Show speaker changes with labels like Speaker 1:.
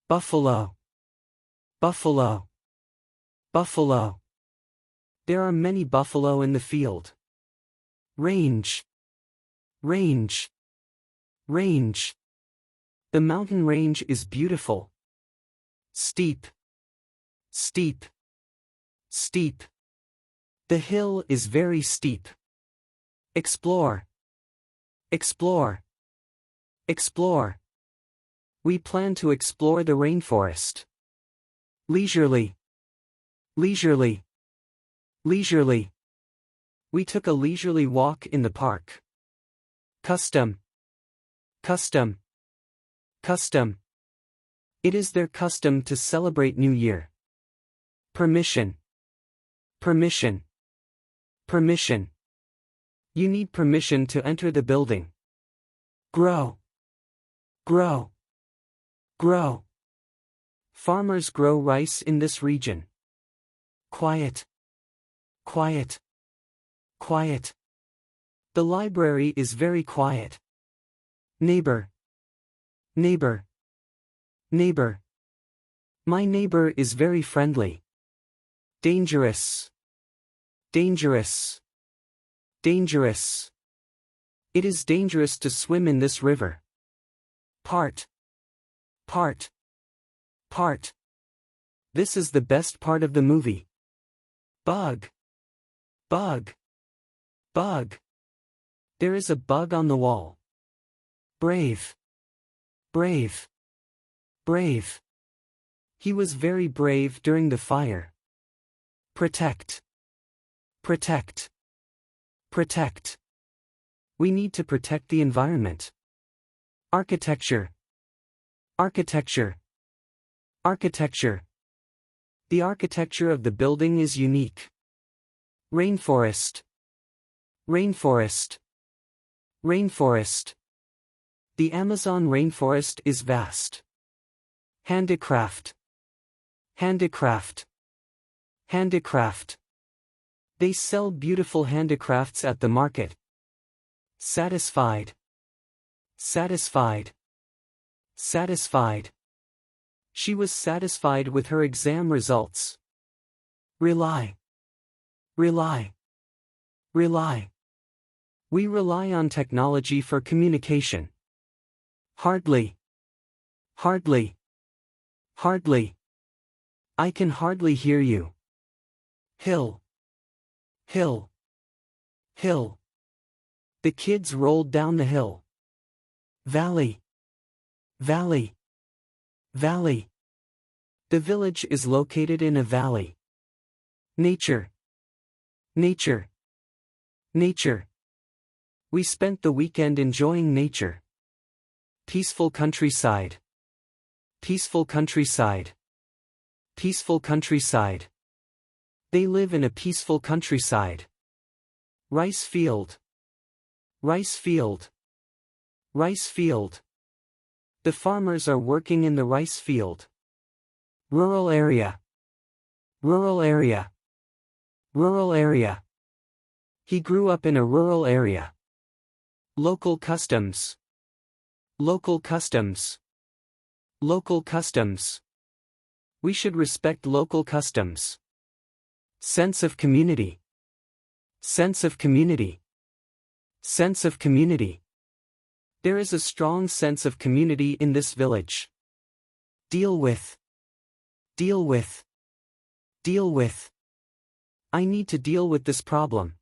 Speaker 1: Buffalo. Buffalo. Buffalo. There are many buffalo in the field. Range. Range. Range. The mountain range is beautiful. Steep. Steep. Steep. The hill is very steep. Explore. Explore. Explore. We plan to explore the rainforest. Leisurely. Leisurely. Leisurely. We took a leisurely walk in the park. Custom. Custom. Custom. It is their custom to celebrate New Year. Permission. Permission. Permission. You need permission to enter the building. Grow. Grow. Grow. Farmers grow rice in this region. Quiet. Quiet. Quiet. The library is very quiet. Neighbor. Neighbor. Neighbor. My neighbor is very friendly. Dangerous. Dangerous. Dangerous. It is dangerous to swim in this river. Part. Part. Part. This is the best part of the movie. Bug. Bug. Bug. There is a bug on the wall. Brave. Brave. Brave. He was very brave during the fire. Protect. Protect. Protect. We need to protect the environment. Architecture. Architecture. Architecture. The architecture of the building is unique. Rainforest. Rainforest. Rainforest. The Amazon rainforest is vast. Handicraft. Handicraft. Handicraft. They sell beautiful handicrafts at the market. Satisfied. Satisfied. Satisfied. She was satisfied with her exam results. Rely. Rely. Rely. We rely on technology for communication. Hardly. Hardly. Hardly. I can hardly hear you. Hill. Hill. Hill. The kids rolled down the hill. Valley. Valley. Valley. The village is located in a valley. Nature. Nature. Nature. We spent the weekend enjoying nature. Peaceful countryside. Peaceful countryside. Peaceful countryside. They live in a peaceful countryside. Rice field. Rice field. Rice field. The farmers are working in the rice field. Rural area. Rural area. Rural area. He grew up in a rural area. Local customs. Local customs. Local customs. We should respect local customs. Sense of community. Sense of community. Sense of community. There is a strong sense of community in this village. Deal with. Deal with. Deal with. I need to deal with this problem.